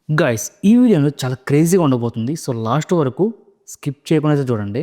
Guys ఈ వీడియోలో చాలా క్రేజీగా ఉండబోతుంది. సో లాస్ట్ వరకు స్కిప్ చేయకుండా అయితే చూడండి.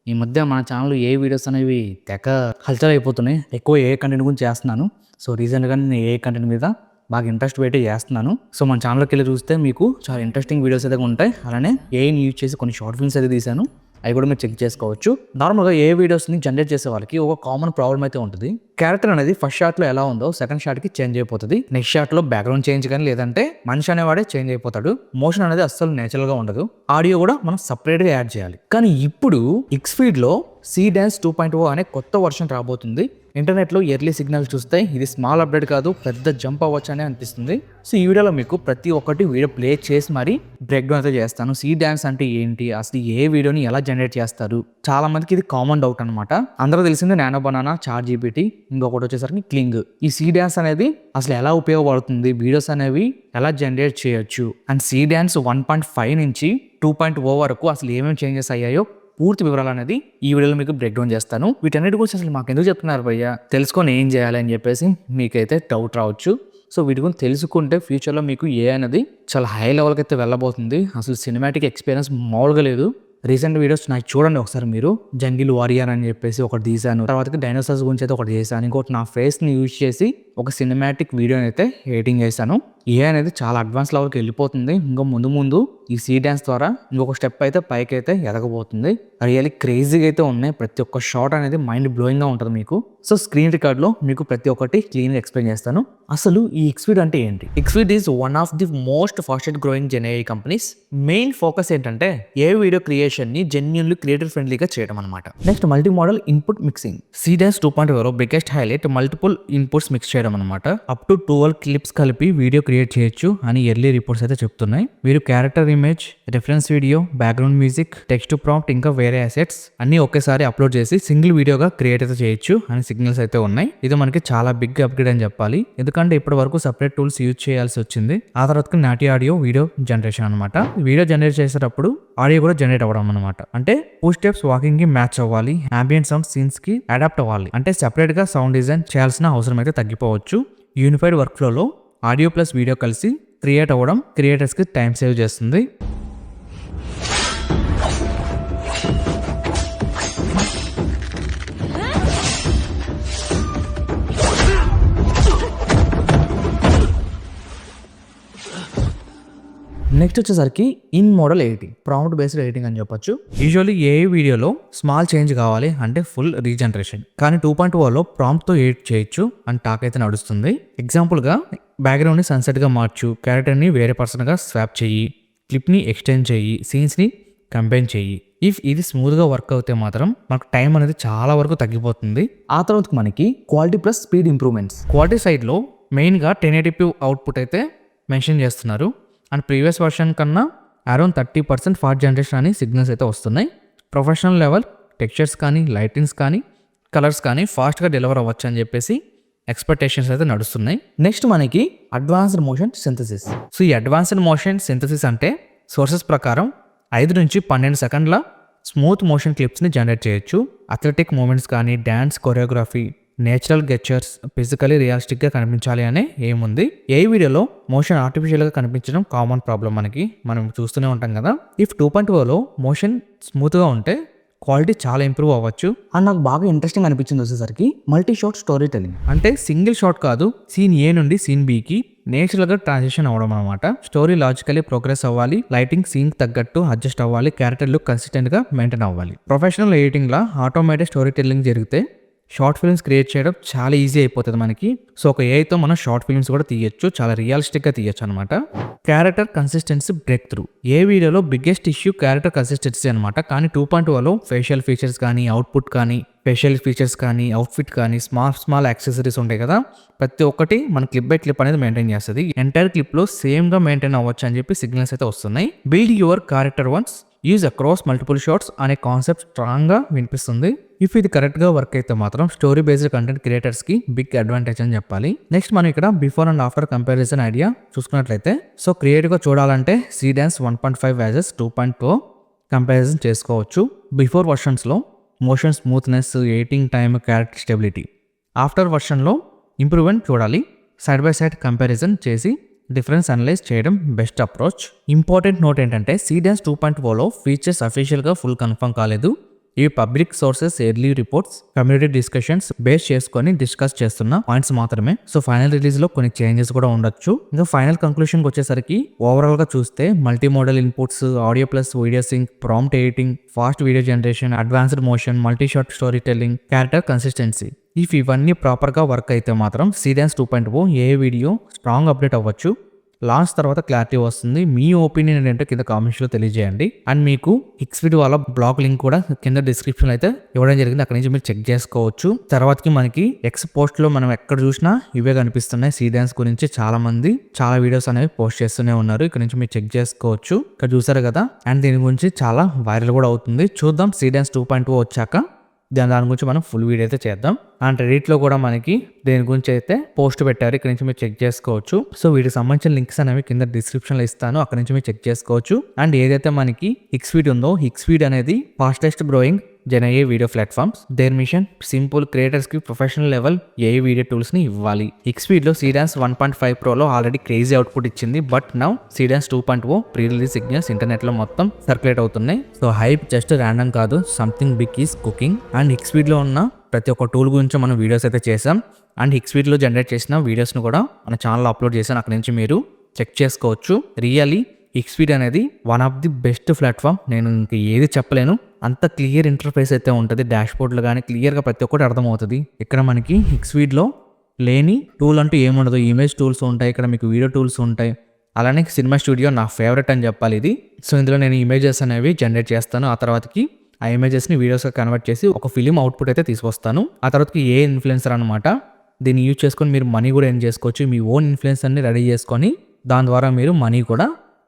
ఈ మధ్య మన ఛానల్లో ఏ వీడియోస్ అనేవి తెగ హల్చల్ అయిపోతున్నాయి. ఎక్కువ ఏ కంటెంట్ గురించి చేస్తున్నాను. సో రీసెంట్గా నేను ఏ కంటెంట్ మీద బాగా ఇంట్రెస్ట్ పెట్టి చేస్తున్నాను. సో మన ఛానల్కి వెళ్ళి చూస్తే మీకు చాలా ఇంట్రెస్టింగ్ వీడియోస్ అయితే ఉంటాయి. అలానే ఏఐని యూజ్ చేసి కొన్ని షార్ట్ ఫిల్మ్స్ అయితే తీశాను. అవి కూడా మీరు చెక్ చేసుకోవచ్చు. నార్మల్గా ఏ వీడియోస్ని జనరేట్ చేసే వాళ్ళకి ఒక కామన్ ప్రాబ్లం అయితే ఉంటుంది. క్యారెక్టర్ అనేది ఫస్ట్ షాట్లో ఎలా ఉందో సెకండ్ షాట్కి చేంజ్ అయిపోతుంది. నెక్స్ట్ షాట్లో బ్యాక్గ్రౌండ్ చేంజ్ కానీ లేదంటే మనిషి అనేవాడే చేంజ్ అయిపోతాడు. మోషన్ అనేది అస్సలు నేచురల్గా ఉండదు. ఆడియో కూడా మనం సపరేట్గా యాడ్ చేయాలి. కానీ ఇప్పుడు ఎక్స్ఫీడ్లో సీడాన్స్ 2.0 అనే కొత్త వర్షన్ రాబోతుంది. ఇంటర్నెట్లో ఎర్లీ సిగ్నల్ చూస్తే ఇది స్మాల్ అప్డేట్ కాదు, పెద్ద జంప్ అవ్వచ్చు అని అనిపిస్తుంది. సో ఈ వీడియోలో మీకు ప్రతి ఒక్కటి వీడియో ప్లే చేసి మరి బ్రేక్ డౌన్ అయితే చేస్తాను. సీడాన్స్ అంటే ఏంటి, అసలు ఏ వీడియోని ఎలా జనరేట్ చేస్తారు, చాలా మందికి ఇది కామన్ డౌట్ అనమాట. అందరూ తెలిసింది నానో బనానా, చాట్ జీపీటీ, ఇంకొకటి వచ్చేసరికి క్లింగ్. ఈ సీడాన్స్ అనేది అసలు ఎలా ఉపయోగపడుతుంది, వీడియోస్ అనేవి ఎలా జనరేట్ చేయొచ్చు, అండ్ సీడాన్స్ 1.5 నుంచి 2.0 వరకు అసలు ఏమేమి చేంజెస్ అయ్యాయో పూర్తి వివరాలు అనేది ఈ వీడియోలో మీకు బ్రేక్ డౌన్ చేస్తాను. వీటన్నిటి గురించి అసలు మాకు ఎందుకు చెప్తున్నారు భయ్య, తెలుసుకొని ఏం చేయాలి అని చెప్పేసి మీకైతే డౌట్ రావచ్చు. సో వీటి గురించి తెలుసుకుంటే ఫ్యూచర్లో మీకు ఏ అనేది చాలా హై లెవెల్కి అయితే వెళ్ళబోతుంది. అసలు సినిమాటిక్ ఎక్స్పీరియన్స్ మామూలుగా లేదు. రీసెంట్ వీడియోస్ నాకు చూడండి ఒకసారి మీరు. జంగిల్ వారియర్ అని చెప్పేసి ఒకటి తీసాను, తర్వాత డైనోసార్స్ గురించి అయితే ఒకటి చేశాను, ఇంకోటి నా ఫేస్ని యూజ్ చేసి ఒక సినిమాటిక్ వీడియోని అయితే ఎడిటింగ్ చేశాను. ఏ అనేది చాలా అడ్వాన్స్ లెవెల్కి వెళ్ళిపోతుంది. ఇంకా ముందు ముందు ఈ సీడాన్స్ ద్వారా ఇంకొక స్టెప్ అయితే పైకి అయితే ఎదగబోతుంది. రియల్లీ క్రేజీగా అయితే ఉన్నాయి. ప్రతి ఒక్క షాట్ అనేది మైండ్ బ్లోయింగ్గా ఉంటుంది మీకు. సో స్క్రీన్ రికార్డ్లో మీకు ప్రతి ఒక్కటి క్లీన్గా ఎక్స్ప్లెయిన్ చేస్తాను. అసలు ఈ ఎక్స్ఫీడ్ అంటే ఏంటి? Xvid is one of the most fastest growing gen AI companies. Main focus ఏంటంటే ఏ వీడియో క్రియేషన్ని జెన్యున్లీ క్రియేటర్ ఫ్రెండ్లీగా చేయడం అనమాట. Next multi modal input mixing. Seedance 2.0 biggest highlight multiple inputs mix చేయడం అనమాట. అప్ టు 12 క్లిప్స్ కలిపి video create చేయొచ్చు అని ఎర్లీ రిపోర్ట్స్ అయితే చెప్తున్నాయి. మీరు character image, reference video, background music, text prompt, ఇంకా వేరే అసెట్స్ అన్ని ఒకేసారి అప్లోడ్ చేసి సింగిల్ వీడియోగా క్రియేట్ అయితే చేయొచ్చు అని సిగ్నల్స్ అయితే ఉన్నాయి. ఇది మనకి చాలా బిగ్ అప్గ్రేడ్ అని చెప్పాలి. ఎందుకంటే ఇప్పటి వరకు సపరేట్ టూల్స్ యూజ్ చేయాల్సి వచ్చింది. ఆ తర్వాత నాటి ఆడియో వీడియో జనరేషన్ అనమాట. వీడియో జనరేట్ చేసేటప్పుడు ఆడియో కూడా జనరేట్ అవ్వడం అనమాట. అంటే టూ స్టెప్స్ వాకింగ్ కి మ్యాచ్ అవ్వాలి, అంబియంట్ సౌండ్ సీన్స్ కి అడాప్ట్ అవ్వాలి. అంటే సెపరేట్ గా సౌండ్ డిజైన్ చేయాల్సిన అవసరం అయితే తగ్గిపోవచ్చు. యూనిఫైడ్ వర్క్ ఫ్లోలో ఆడియో ప్లస్ వీడియో కలిసి క్రియేట్ అవ్వడం క్రియేటర్స్ కి టైం సేవ్ చేస్తుంది. నెక్స్ట్ వచ్చేసరికి in model editing, prompt based editing అని చెప్పొచ్చు. యూజువల్లీ ఏ వీడియోలో స్మాల్ చేంజ్ కావాలి అంటే ఫుల్ రీజనరేషన్, కానీ 2.0లో ప్రాంప్ట్తో ఎడిట్ చేయొచ్చు అని టాక్ అయితే నడుస్తుంది. ఎగ్జాంపుల్గా బ్యాక్గ్రౌండ్ని సన్సెట్గా మార్చు, క్యారెక్టర్ని వేరే పర్సన్గా స్వాప్ చెయ్యి, క్లిప్ని ఎక్స్టెండ్ చెయ్యి, సీన్స్ని కంబైన్ చెయ్యి. ఇఫ్ ఇది స్మూత్గా వర్క్ అవుతే మాత్రం మనకు టైం అనేది చాలా వరకు తగ్గిపోతుంది. ఆ తర్వాత మనకి quality plus speed improvements. Quality సైడ్లో మెయిన్గా 1080p అవుట్పుట్ అయితే మెన్షన్ చేస్తున్నారు. అండ్ ప్రీవియస్ వర్షన్ కన్నా అరౌండ్ 30% ఫాస్ట్ జనరేషన్ అని సిగ్నల్స్ అయితే వస్తున్నాయి. ప్రొఫెషనల్ లెవెల్ టెక్స్చర్స్ కానీ, లైటింగ్స్ కానీ, కలర్స్ కానీ ఫాస్ట్గా డెలివర్ అవ్వచ్చు అని చెప్పేసి ఎక్స్పెక్టేషన్స్ అయితే నడుస్తున్నాయి. నెక్స్ట్ మనకి అడ్వాన్స్డ్ మోషన్ సింథసిస్. సో ఈ అడ్వాన్స్డ్ మోషన్ సింథసిస్ అంటే సోర్సెస్ ప్రకారం 5 నుంచి 12 సెకండ్ల స్మూత్ మోషన్ క్లిప్స్ని జనరేట్ చేయొచ్చు. అథ్లెటిక్ మూమెంట్స్ కానీ, dance choreography, natural gestures physically రియలిస్టిక్గా కనిపించాలి అనే ఏముంది. ఏ వీడియోలో మోషన్ ఆర్టిఫిషియల్గా కనిపించడం కామన్ ప్రాబ్లం మనం చూస్తూనే ఉంటాం కదా. ఇఫ్ 2.0లో మోషన్ స్మూత్గా ఉంటే క్వాలిటీ చాలా ఇంప్రూవ్ అవ్వచ్చు. అండ్ నాకు బాగా ఇంట్రెస్టింగ్ అనిపించింది వచ్చేసరికి మల్టీ షాట్ స్టోరీ టెలింగ్. అంటే సింగిల్ షాట్ కాదు, సీన్ ఏ నుండి సీన్ బికి నేచురల్గా ట్రాన్సిషన్ అవ్వడం అనమాట. స్టోరీ లాజికలీ ప్రోగ్రెస్ అవ్వాలి, లైటింగ్ సీన్ తగ్గట్టు అడ్జస్ట్ అవ్వాలి, క్యారెక్టర్ లుక్ కన్సిస్టెంట్గా మెయింటైన్ అవ్వాలి. ప్రొఫెషనల్ ఎడిటింగ్లా ఆటోమేటిక్ స్టోరీ టెల్లింగ్ జరిగితే షార్ట్ ఫిల్మ్స్ క్రియేట్ చేయడం చాలా ఈజీ అయిపోతుంది మనకి. సో ఒక ఏఐతో మనం షార్ట్ ఫిల్మ్స్ కూడా తీయచ్చు, చాలా రియలిస్టిక్గా తీయచ్చు అనమాట. Character consistency breakthrough. AI వీడియోలో బిగ్గెస్ట్ ఇష్యూ క్యారెక్టర్ కన్సిస్టెన్సీ అనమాట. కానీ 2.0లో ఫేషియల్ ఫీచర్స్ కానీ, అవుట్పుట్ కానీ, ఫేషియల్ ఫీచర్స్ కానీ, అవుట్ఫిట్ కానీ, స్మాల్ యాక్సెసరీస్ ఉంటాయి కదా, ప్రతి ఒక్కటి మన క్లిప్ బై క్లిప్ అనేది మెయింటైన్ చేస్తుంది. ఎంటైర్ క్లిప్లో సేమ్గా మెయింటైన్ అవ్వచ్చు అని చెప్పి సిగ్నల్స్ అయితే వస్తున్నాయి. Build your character once, use across multiple shots అనే కాన్సెప్ట్ స్ట్రాంగ్గా వినిపిస్తుంది. ఇఫ్ ఇది కరెక్ట్గా వర్క్ అయితే మాత్రం స్టోరీ బేస్డ్ కంటెంట్ క్రియేటర్స్కి బిగ్ అడ్వాంటేజ్ అని చెప్పాలి. నెక్స్ట్ మనం ఇక్కడ before and after comparison idea చూసుకున్నట్లయితే, సో క్రియేటివ్గా చూడాలంటే సీడాన్స్ 1.5 వర్సెస్ 2.0 కంపారిజన్ చేసుకోవచ్చు. బిఫోర్ వర్షన్స్లో motion smoothness, editing time, character stability. After వర్షన్లో ఇంప్రూవ్మెంట్ చూడాలి. సైడ్ బై సైడ్ కంపారిజన్ చేసి డిఫరెన్స్ అనలైజ్ చేయడం బెస్ట్ అప్రోచ్. ఇంపార్టెంట్ నోట్ ఏంటంటే సీడాన్స్ 2.0లో ఫీచర్స్ అఫీషియల్గా ఫుల్ కన్ఫర్మ్ కాలేదు. ఇవి public sources, early reports, community discussions base చేసుకొని డిస్కస్ చేస్తున్న పాయింట్స్ మాత్రమే. సో ఫైనల్ రిలీజ్ లో కొన్ని చేంజెస్ కూడా ఉండొచ్చు. ఇంకా ఫైనల్ కంక్లూషన్ వచ్చేసరికి ఓవరాల్ గా చూస్తే multi modal inputs, audio plus video sync, prompt editing, fast video generation, advanced motion, multi shot story telling, character consistency, ఇవన్నీ ప్రాపర్ గా వర్క్ అయితే మాత్రం సీడాన్స్ 2.0 ఏ వీడియో స్ట్రాంగ్ అప్డేట్ అవ్వచ్చు. లాంచ్ తర్వాత క్లారిటీ వస్తుంది. మీ ఒపీనియన్ ఏంటంటే కింద కామెంట్స్లో తెలియజేయండి. అండ్ మీకు Xvid వాళ్ళ బ్లాగ్ లింక్ కూడా కింద డిస్క్రిప్షన్ అయితే ఇవ్వడం జరిగింది. అక్కడ నుంచి మీరు చెక్ చేసుకోవచ్చు. తర్వాతకి మనకి ఎక్స్ పోస్ట్లో మనం ఎక్కడ చూసినా ఇవే కనిపిస్తున్నాయి. సీడాన్స్ గురించి చాలా మంది చాలా వీడియోస్ అనేవి పోస్ట్ చేస్తూనే ఉన్నారు. ఇక్కడ నుంచి మీరు చెక్ చేసుకోవచ్చు. ఇక్కడ చూసారు కదా. అండ్ దీని గురించి చాలా వైరల్ కూడా అవుతుంది. చూద్దాం సీడాన్స్ 2.0 వచ్చాక దాని గురించి మనం ఫుల్ వీడియో అయితే చేద్దాం. అండ్ రెడిట్లో కూడా మనకి దేని గురించి అయితే పోస్ట్ పెట్టారు. ఇక్కడ నుంచి మీరు చెక్ చేసుకోవచ్చు. సో వీటికి సంబంధించిన లింక్స్ అనేవి కింద డిస్క్రిప్షన్లో ఇస్తాను. అక్కడ నుంచి మీరు చెక్ చేసుకోవచ్చు. అండ్ ఏదైతే మనకి Xvid ఉందో, Xvid అనేది fastest growing gen AI video platforms. Their mission simple, creators కి professional level AI video tools ని ఇవ్వాలి. Xvid లో సీడాన్స్ 1.5 ప్రోలో ఆల్రెడీ క్రేజీ అవుట్పుట్ ఇచ్చింది. But now Seedance 2.0 pre release signals internet లో మొత్తం సర్క్యులేట్ అవుతున్నాయి. సో హైప్ జస్ట్ ర్యాండమ్ కాదు, something big is cooking. And Xvid లో ఉన్న ప్రతి ఒక్క టూల్ గురించి మనం వీడియోస్ అయితే చేసాం. అండ్ Xvid లో జనరేట్ చేసిన వీడియోస్ను కూడా మన ఛానల్లో అప్లోడ్ చేశాను. అక్కడ నుంచి మీరు చెక్ చేసుకోవచ్చు. రియల్లీ Xvid అనేది one of the best platform. నేను ఇంక ఏది చెప్పలేను. అంత క్లియర్ ఇంటర్ఫేస్ అయితే ఉంటుంది. డాష్బోర్డ్లో కానీ క్లియర్గా ప్రతి ఒక్కటి అర్థమవుతుంది. ఇక్కడ మనకి Xvidలో లేని టూల్ అంటూ ఏముండదు. ఇమేజ్ టూల్స్ ఉంటాయి, ఇక్కడ మీకు వీడియో టూల్స్ ఉంటాయి. అలానే సినిమా స్టూడియో నా ఫేవరెట్ అని చెప్పాలి ఇది. సో ఇందులో నేను ఇమేజెస్ అనేవి జనరేట్ చేస్తాను. ఆ తర్వాతకి ఆ ఇమేజెస్ని వీడియోస్గా కన్వర్ట్ చేసి ఒక ఫిలిం అవుట్పుట్ అయితే తీసుకొస్తాను. ఆ తర్వాతకి ఏ ఇన్ఫ్లుయెన్సర్ అనమాట. దీన్ని యూజ్ చేసుకొని మీరు మనీ కూడా ఎర్న్ చేసుకోవచ్చు. మీ ఓన్ ఇన్ఫ్లుయెన్సర్ని రెడీ చేసుకొని దాని ద్వారా మీరు మనీ కూడా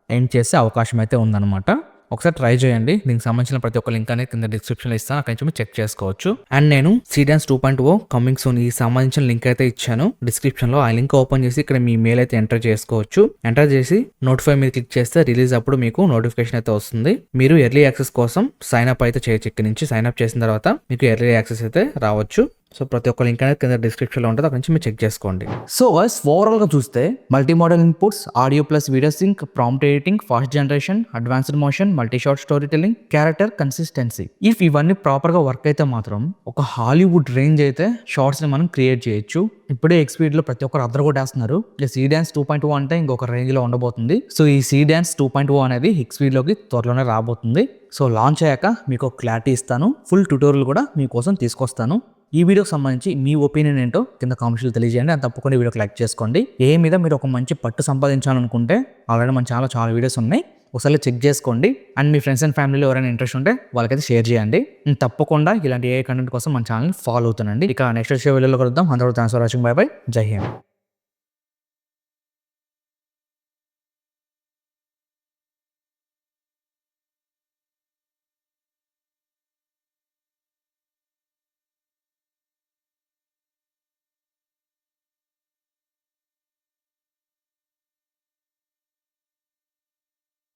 ఎర్న్ చేసే అవకాశం అయితే ఉందన్నమాట. ఒకసారి ట్రై చేయండి. దీనికి సంబంధించిన ప్రతి ఒక్క లింక్ అనేది కింద డిస్క్రిప్షన్లో ఇస్తాను. అక్కడి నుంచి మీరు చెక్ చేసుకోవచ్చు. అండ్ నేను సీడాన్స్ 2.0 కమింగ్ సూన్ ఈ సంబంధించిన లింక్ అయితే ఇచ్చాను డిస్క్రిప్షన్లో. ఆ లింక్ ఓపెన్ చేసి ఇక్కడ మీ మెయిల్ అయితే ఎంటర్ చేసుకోవచ్చు. ఎంటర్ చేసి నోటిఫై మీద క్లిక్ చేస్తే రిలీజ్ అప్పుడు మీకు నోటిఫికేషన్ అయితే వస్తుంది. మీరు ఎర్లీ యాక్సెస్ కోసం సైన్ అప్ అయితే చేయొచ్చు. ఇక్కడ నుంచి సైన్ అప్ చేసిన తర్వాత మీకు ఎర్లీ యాక్సెస్ అయితే రావచ్చు. సో ప్రతి ఒక్క లింక్ అనేది కింద డిస్క్రిప్షన్లో ఉంటుంది. అక్కడ నుంచి మీరు చెక్ చేసుకోండి. సో గైస్ ఓవరాల్గా చూస్తే multi modal inputs, audio plus video sync, prompt editing, fast generation, advanced motion, multi shot story telling, character consistency, ఇవన్నీ ప్రాపర్గా వర్క్ అయితే మాత్రం ఒక హాలీవుడ్ రేంజ్ అయితే షార్ట్స్ని మనం క్రియేట్ చేయొచ్చు. ఇప్పుడే Xvidలో ప్రతి ఒక్కరు అద్దరు కొట్టేస్తున్నారు. సీడాన్స్ 2.0 అంటే ఇంకొక రేంజ్లో ఉండబోతుంది. సో ఈ సీడాన్స్ 2.0 అనేది Xvidలోకి త్వరలోనే రాబోతుంది. సో లాంచ్ అయ్యాక మీకు ఒక క్లారిటీ ఇస్తాను. ఫుల్ ట్యూటోరియల్ కూడా మీకోసం తీసుకొస్తాను. ఈ వీడియోకి సంబంధించి మీ ఒపీనియన్ ఏంటో కింద కామెంట్స్లో తెలియజేయండి. అది తప్పకుండా వీడియోకి లైక్ చేసుకోండి. ఏ మీద మీరు ఒక మంచి పట్టు సంపాదించాలనుకుంటే ఆల్రెడీ మన చాలా వీడియోస్ ఉన్నాయి. ఒకసారి చెక్ చేసుకోండి. అండ్ మీ ఫ్రెండ్స్ అండ్ ఫ్యామిలీలో ఎవరైనా ఇంట్రెస్ట్ ఉంటే వాళ్ళకైతే షేర్ చేయండి. తప్పకుండా ఇలాంటి ఏ కంటెంట్ కోసం మన ఛానల్ ఫాలో అవుతానండి. ఇక నెక్స్ట్ వీడియోలో కలుద్దాం. అందరూ thanks for watching. By by. జై హింద్.